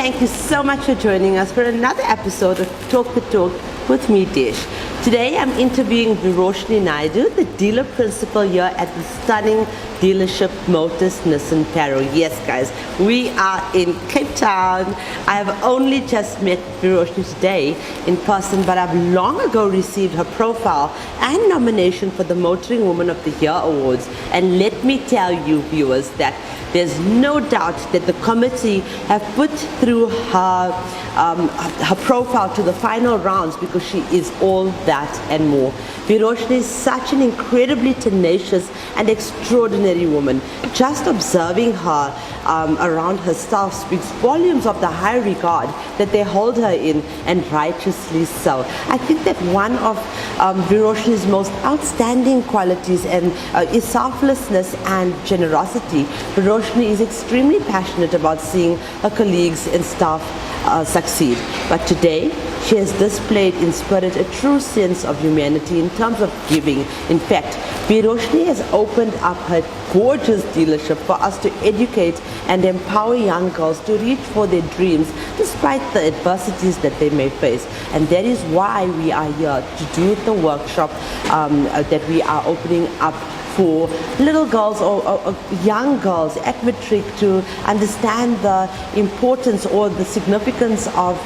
thank you so much for joining us for another episode of Talk the Talk with me, Dish. Today I'm interviewing Veroshnee Naidoo, the dealer principal here at the stunning dealership Motus Nissan Parow. Yes, guys, we are in Cape Town. I have only just met Veroshnee today in person, but I've long ago received her profile and nomination for the Motoring Woman of the Year Awards. And let me tell you, viewers, that there's no doubt that the committee have put through her profile to the final rounds because she is all that and more. Veroshnee is such an incredibly tenacious and extraordinary woman. Just observing her around her staff speaks volumes of the high regard that they hold her in, and righteously so. I think that one of Veroshenee's most outstanding qualities is selflessness and generosity. Veroshnee is extremely passionate about seeing her colleagues and staff succeed. But today, she has displayed in spirit a true sense of humanity in terms of giving. In fact, Veroshnee has opened up her gorgeous dealership for us to educate and empower young girls to reach for their dreams despite the adversities that they may face. And that is why we are here to do the workshop that we are opening up for little girls or young girls at matric to understand the importance or the significance of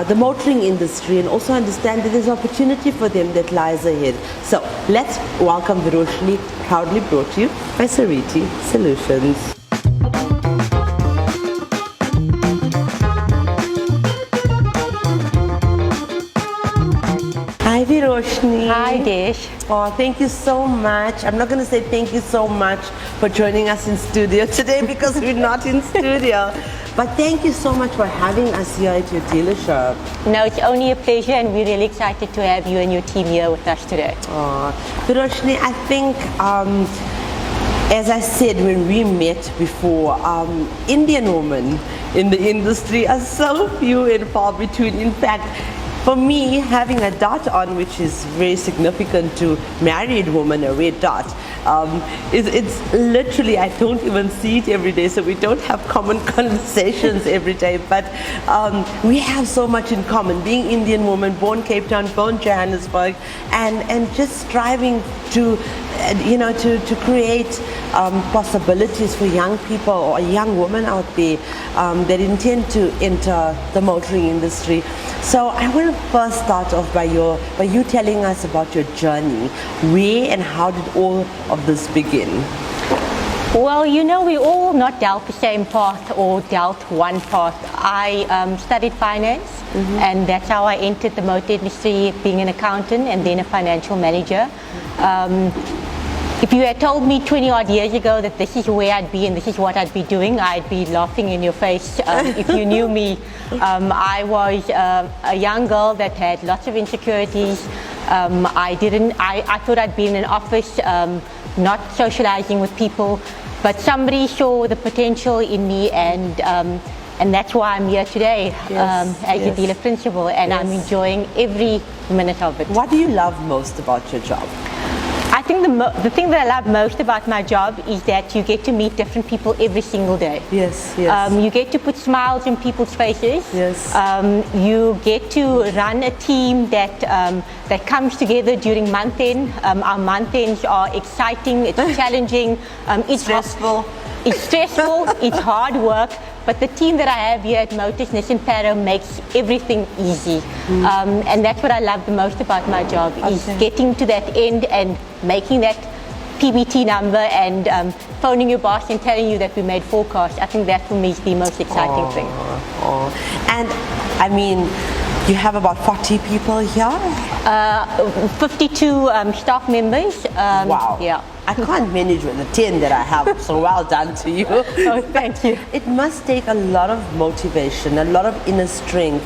the motoring industry, and also understand that there's opportunity for them that lies ahead. So let's welcome Veroshnee, proudly brought to you by Sariti Solutions. Hi Veroshnee. Hi Dish. Oh, thank you so much. I'm not going to say thank you so much for joining us in studio today because we're not in studio. But thank you so much for having us here at your dealership. No, it's only a pleasure, and we're really excited to have you and your team here with us today. Oh, Veroshnee, I think as I said when we met before, Indian women in the industry are so few and far between. In fact, for me, having a dot on, which is very significant to married women, a red dot, it's literally, I don't even see it every day, so we don't have common conversations every day, but we have so much in common. Being Indian woman, born Cape Town, born Johannesburg, and just striving to create possibilities for young people or young women out there that intend to enter the motoring industry. So I want to first start off by you telling us about your journey. Where and how did all of this begin? Well, you know, we all not dealt the same path or dealt one path. I studied finance, and that's how I entered the motor industry, being an accountant and then a financial manager. If you had told me 20 odd years ago that this is where I'd be and this is what I'd be doing, I'd be laughing in your face. If you knew me, I was a young girl that had lots of insecurities. I thought I'd be in an office, not socializing with people, but somebody saw the potential in me, and that's why I'm here today as a dealer principal, and I'm enjoying every minute of it. What do you love most about your job? I think the thing that I love most about my job is that you get to meet different people every single day. Yes. You get to put smiles in people's faces. Yes. You get to run a team that comes together during month end. Our month ends are exciting, it's challenging, it's stressful. It's stressful, it's hard work, but the team that I have here at Motus Nissan Parow makes everything easy. And that's what I love the most about my job, is getting to that end and making that PBT number and phoning your boss and telling you that we made forecasts. I think that for me is the most exciting thing. And I mean, you have about 40 people here? 52 staff members. Wow. Yeah. I can't manage with the 10 that I have, so well done to you. Oh, thank you. It must take a lot of motivation, a lot of inner strength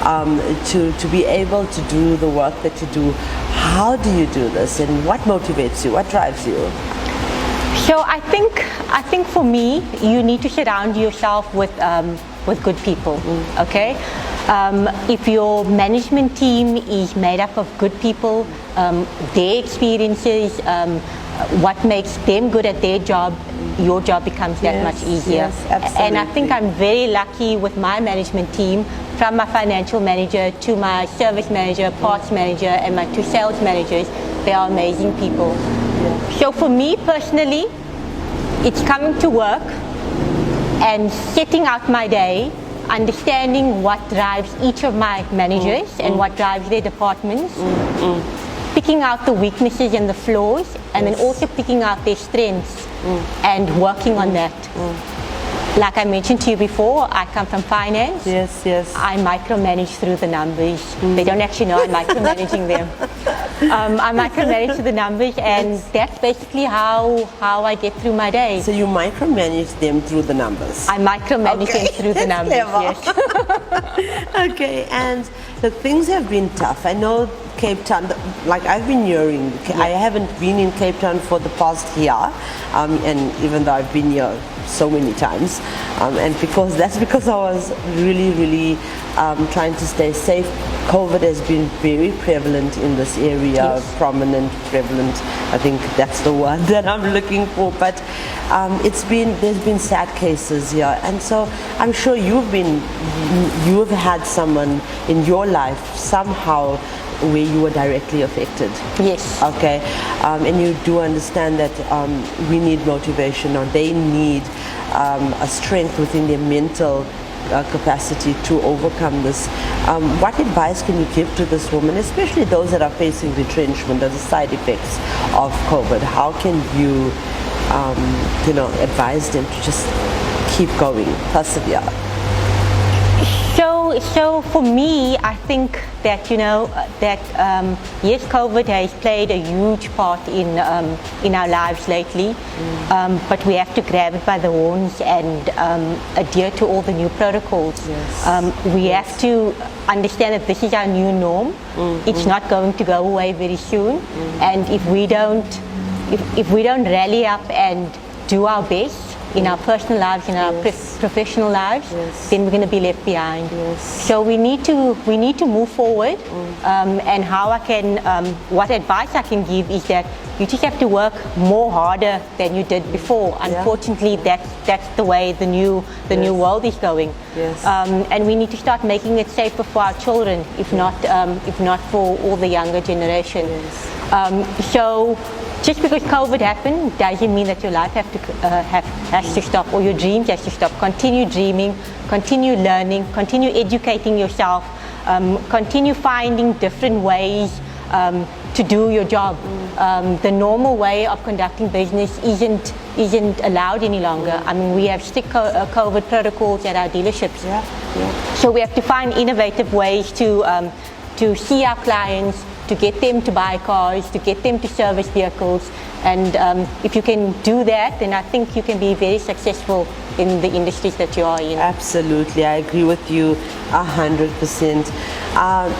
to be able to do the work that you do. How do you do this, and what motivates you? What drives you? So I think for me, you need to surround yourself with good people. Okay. If your management team is made up of good people, their experiences, what makes them good at their job, your job becomes that much easier. Yes, absolutely. And I think I'm very lucky with my management team, from my financial manager to my service manager, parts manager, and my 2 sales managers. They are amazing people. So for me personally, it's coming to work and setting out my day, understanding what drives each of my managers and what drives their departments, picking out the weaknesses and the flaws, and then also picking out their strengths and working on that. Like I mentioned to you before, I come from finance. Yes, yes. I micromanage through the numbers. They don't actually know I'm micromanaging them. I micromanage through the numbers, and that's basically how I get through my day. So you micromanage them through the numbers? I micromanage them through the numbers, Clever. yes. Okay, and the things have been tough. I know Cape Town, like I've been hearing, I haven't been in Cape Town for the past year, and even though I've been here so many times, and that's because I was really trying to stay safe. COVID has been very prevalent in this area, prominent, prevalent. I think that's the word that I'm looking for. But there's been sad cases here, and so I'm sure you've had someone in your life somehow where you were directly affected. Yes. Okay, and you do understand that we need motivation, or they need a strength within their mental capacity to overcome this. What advice can you give to this woman, especially those that are facing retrenchment as a side effects of COVID? How can you, advise them to just keep going, persevere? So for me, I think that yes, COVID has played a huge part in our lives lately, but we have to grab it by the horns and adhere to all the new protocols. Yes. We have to understand that this is our new norm. It's not going to go away very soon, and if we don't rally up and do our best in our personal lives, in our professional lives, then we're going to be left behind. So we need to move forward. And what advice I can give is that you just have to work harder than you did before. Unfortunately, that's the way the new world is going. And we need to start making it safer for our children, if not for all the younger generation. So just because COVID happened doesn't mean that your life has to stop, or your dreams has to stop. Continue dreaming, continue learning, continue educating yourself, continue finding different ways to do your job. The normal way of conducting business isn't allowed any longer. I mean, we have strict COVID protocols at our dealerships. So we have to find innovative ways to see our clients, to get them to buy cars, to get them to service vehicles. And if you can do that, then I think you can be very successful in the industries that you are in. Absolutely, I agree with you 100%.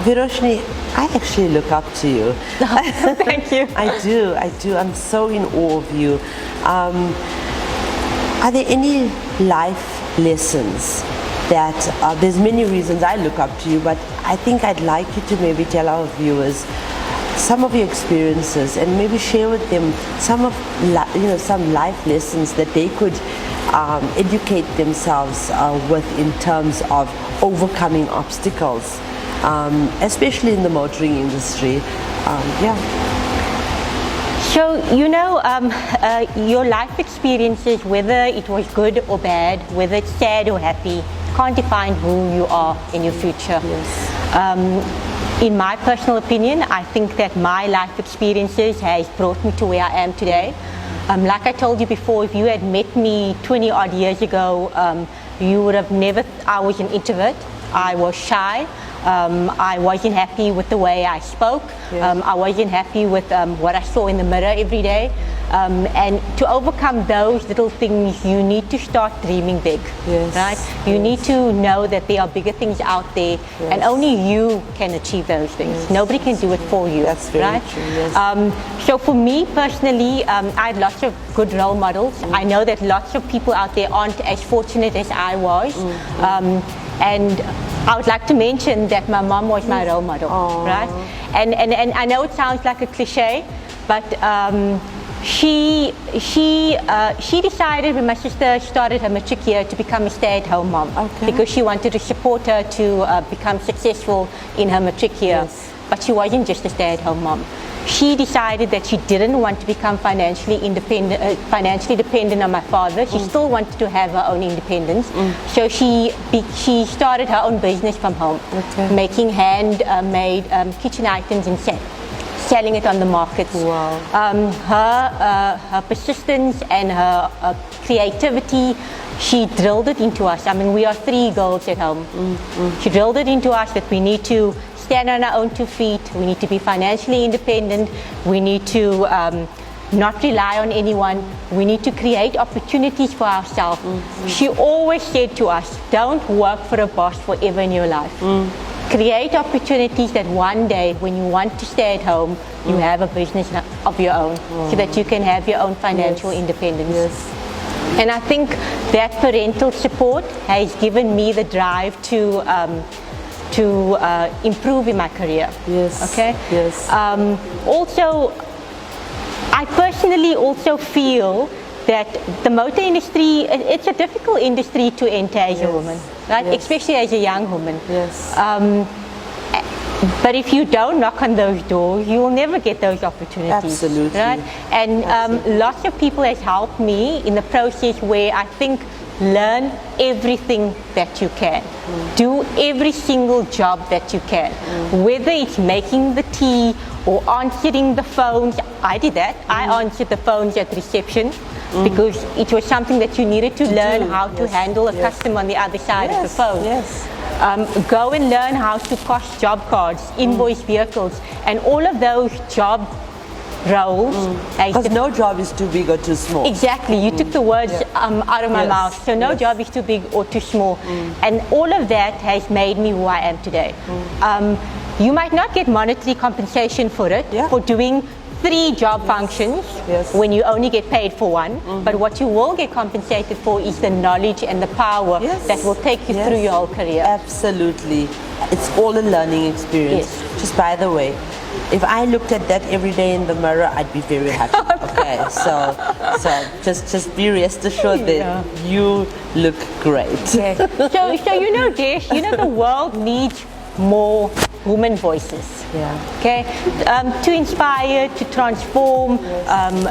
Veroshnee, I actually look up to you. Thank you. I do. I'm so in awe of you. Are there any life lessons that, there's many reasons I look up to you, but I think I'd like you to maybe tell our viewers some of your experiences and maybe share with them some life lessons that they could educate themselves with in terms of overcoming obstacles, especially in the motoring industry. So, your life experiences, whether it was good or bad, whether it's sad or happy, can't define who you are in your future. In my personal opinion, I think that my life experiences has brought me to where I am today. Like I told you before, if you had met me 20 odd years ago, you would have never, I was an introvert, I was shy, I wasn't happy with the way I spoke, I wasn't happy with what I saw in the mirror every day. And to overcome those little things, you need to start dreaming big, right? You need to know that there are bigger things out there, and only you can achieve those things. Nobody can do it for you. That's very true. So for me personally, I had lots of good role models. I know that lots of people out there aren't as fortunate as I was. And I would like to mention that my mom was my role model, right? And I know it sounds like a cliche, but she decided when my sister started her matric year to become a stay-at-home mom, because she wanted to support her to become successful in her matric year. Yes. But she wasn't just a stay-at-home mom. She decided that she didn't want to become financially dependent on my father. She still wanted to have her own independence. So she started her own business from home, making handmade kitchen items and selling it on the markets. Wow. Her persistence and her creativity, she drilled it into us. I mean, we are 3 girls at home. She drilled it into us that we need to stand on our own 2 feet. We need to be financially independent. We need to not rely on anyone. We need to create opportunities for ourselves. She always said to us, don't work for a boss forever in your life. Create opportunities that one day when you want to stay at home, you have a business of your own, so that you can have your own financial independence. And I think that parental support has given me the drive to improve in my career. Okay. Also, I personally also feel that the motor industry, it's a difficult industry to enter as a woman, right? Especially as a young woman. But if you don't knock on those doors, you will never get those opportunities. Absolutely. Right? And lots of people has helped me in the process, where I think learn everything that you can. Do every single job that you can. Whether it's making the tea or answering the phones. I did that. I answered the phones at reception because it was something that you needed to learn how to handle a customer on the other side of the phone. Go and learn how to cost job cards, invoice vehicles, and all of those job roles. Because no job is too big or too small. Exactly. You took the words out of my mouth. So no job is too big or too small. And all of that has made me who I am today. You might not get monetary compensation for it, for doing 3 job functions when you only get paid for 1. But what you will get compensated for is the knowledge and the power that will take you through your whole career. Absolutely. It's all a learning experience. Just by the way, if I looked at that every day in the mirror, I'd be very happy. Okay, so just be rest assured that you look great. So you know, Desh, the world needs more women voices. Okay, to inspire, to transform, and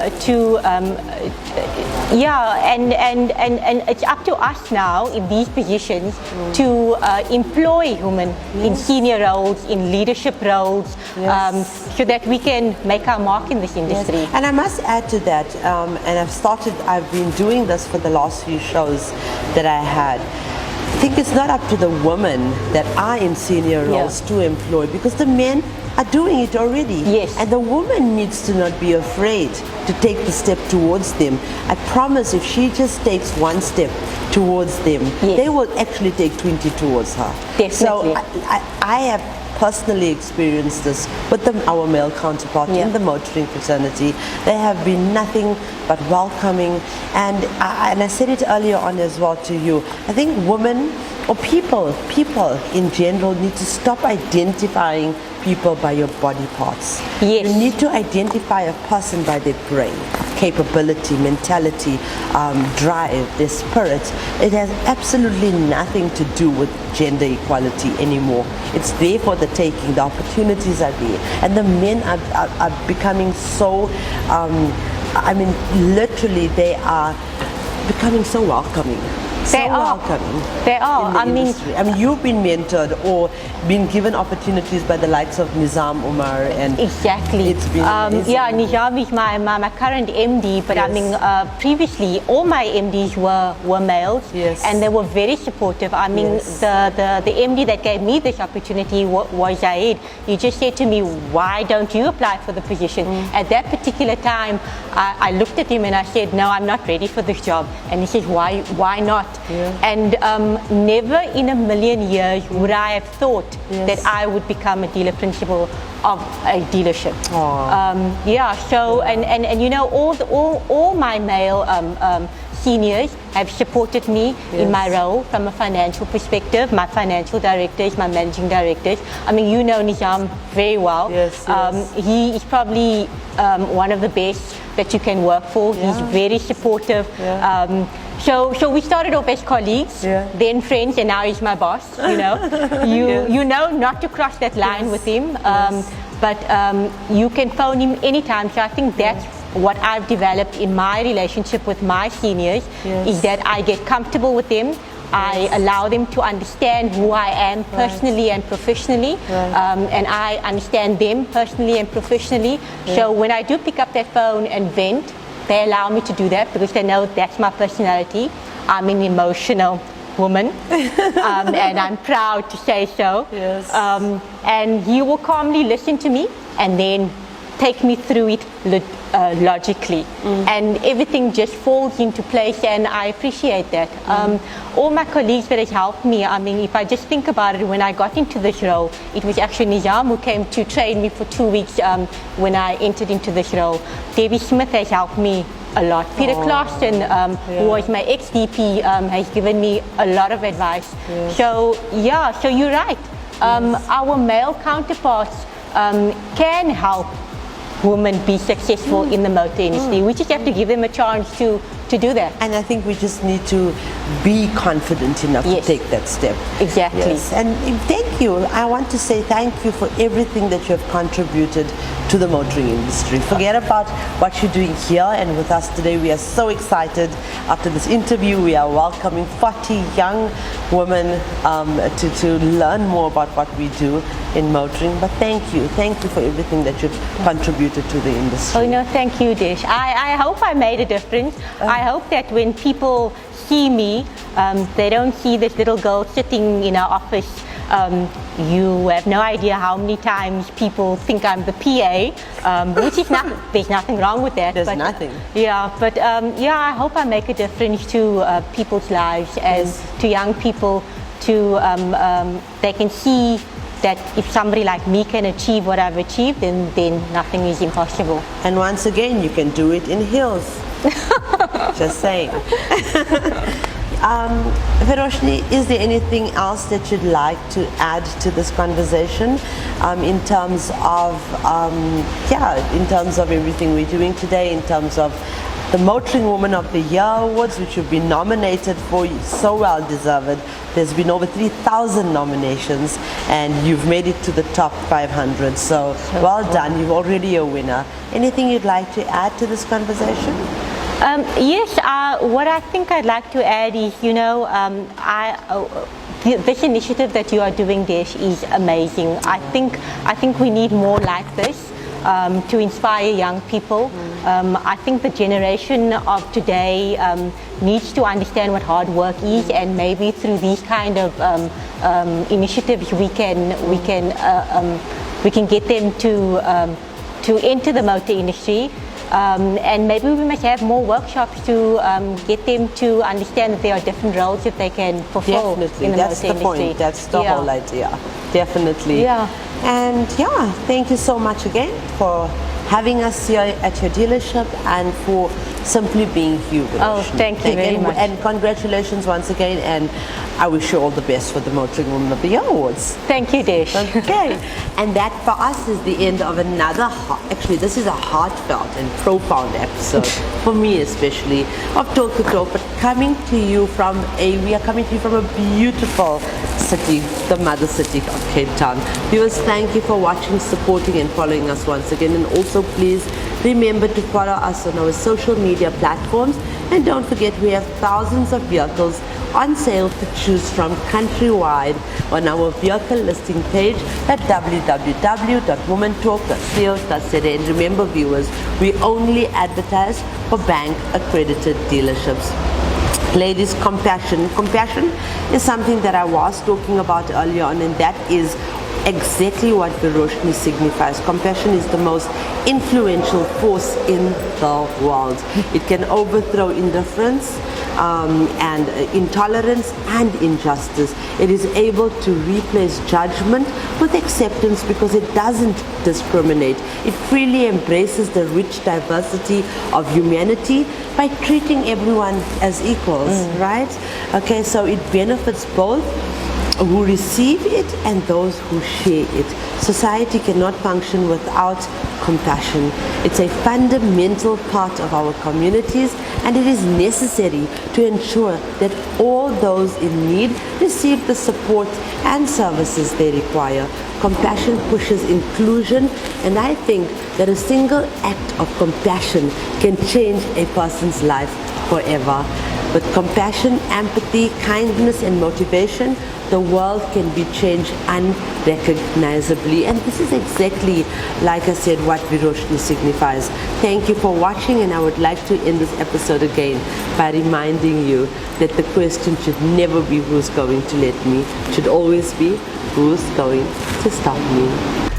it's up to us now in these positions to employ women in senior roles, in leadership roles, so that we can make our mark in this industry. And I must add to that, and I've been doing this for the last few shows that I had. I think it's not up to the women that are in senior roles to employ, because the men are doing it already. And the woman needs to not be afraid to take the step towards them. I promise, if she just takes 1 step towards them, they will actually take 20 towards her. So I have personally experienced this with our male counterpart in the motoring fraternity. They have been nothing but welcoming, and I said it earlier on as well to you. I think women or people in general need to stop identifying people by your body parts. You need to identify a person by their brain, capability, mentality, drive, their spirit. It has absolutely nothing to do with gender equality anymore. It's there for the taking. The opportunities are there, and the men are becoming so. Literally, they are becoming so welcoming. They are. I mean, you've been mentored or been given opportunities by the likes of Nizam Umar, and exactly. It's been amazing. Nizam is my current MD, but I mean, previously all my MDs were males, and they were very supportive. I mean, the MD that gave me this opportunity was Zaid. He just said to me, "Why don't you apply for the position?" At that particular time, I looked at him and I said, "No, I'm not ready for this job." And he says, "Why not?" And never in a million years would I have thought that I would become a dealer principal of a dealership. So and all my male seniors have supported me in my role from a financial perspective. My financial directors, my managing directors. I mean, you know Nizam very well. Yes, yes. He is probably one of the best that you can work for. Yeah. He's very supportive. Yeah. So we started off as colleagues, then friends, and now he's my boss. You know, you know not to cross that line with him, but you can phone him anytime. So I think that's what I've developed in my relationship with my seniors, is that I get comfortable with them. I allow them to understand who I am personally and professionally, and I understand them personally and professionally. So when I do pick up that phone and vent, they allow me to do that because they know that's my personality. I'm an emotional woman, and I'm proud to say so. Yes. And he will calmly listen to me and then take me through it logically, and everything just falls into place, and I appreciate that. All my colleagues that has helped me, I mean, if I just think about it, when I got into this role, it was actually Nizam who came to train me for 2 weeks when I entered into this role. Debbie Smith has helped me a lot. Peter Clausen, who was my ex-DP, has given me a lot of advice. So you're right. Our male counterparts can help women be successful in the motor industry. We just have to give them a chance to do that. And I think we just need to be confident enough to take that step. Exactly. Yes. And thank you. I want to say thank you for everything that you have contributed to the motoring industry. Forget about what you're doing here and with us today. We are so excited. After this interview, we are welcoming 40 young women to learn more about what we do in motoring. But thank you for everything that you've contributed to the industry. Oh no, thank you, Dish. I hope I made a difference. I hope that when people see me, they don't see this little girl sitting in our office. You have no idea how many times people think I'm the PA, which is not, there's nothing wrong with that. There's nothing. Yeah, but I hope I make a difference to people's lives and to young people. They can see that if somebody like me can achieve what I've achieved, then nothing is impossible. And once again, you can do it in heels. Just saying. Veroshnee, is there anything else that you'd like to add to this conversation in terms of everything we're doing today, in terms of the Motoring Woman of the Year Awards, which you've been nominated for, so well deserved. There's been over 3,000 nominations and you've made it to the top 500. So well done, you're already a winner. Anything you'd like to add to this conversation? Yes, what I think I'd like to add is, this initiative that you are doing, Desh, is amazing. I think we need more like this. To inspire young people. I think the generation of today needs to understand what hard work is, and maybe through these kind of initiatives we can get them to enter the motor industry. And maybe we must have more workshops to get them to understand that there are different roles that they can fulfill in the motor industry. Point. That's the whole idea. Definitely. Yeah. And thank you so much again for having us here at your dealership and for simply being here with us. Oh, thank you very much. And congratulations once again, and I wish you all the best for the Motoring Woman of the Year Awards. Thank you, Desh. Okay. And that for us is the end of another, actually this is a heartfelt and profound episode, for me especially, of Talk the Talk, but we are coming to you from a beautiful city, the mother city of Cape Town. Viewers, thank you for watching, supporting and following us once again, and also please remember to follow us on our social media platforms, and don't forget we have thousands of vehicles on sale to choose from countrywide on our vehicle listing page at www.womantalk.co.za. And remember viewers, we only advertise for bank accredited dealerships. Ladies, compassion is something that I was talking about earlier on, and that is exactly what Veroshnee signifies. Compassion is the most influential force in the world. It can overthrow indifference and intolerance and injustice. It is able to replace judgment with acceptance because it doesn't discriminate. It freely embraces the rich diversity of humanity by treating everyone as equals, right? Okay, so it benefits both who receive it and those who share it. Society cannot function without compassion. It's a fundamental part of our communities, and it is necessary to ensure that all those in need receive the support and services they require. Compassion pushes inclusion, and I think that a single act of compassion can change a person's life forever. With compassion, empathy, kindness, and motivation, the world can be changed unrecognizably. And this is exactly, like I said, what Veroshnee signifies. Thank you for watching, and I would like to end this episode again by reminding you that the question should never be who's going to let me. It should always be who's going to stop me.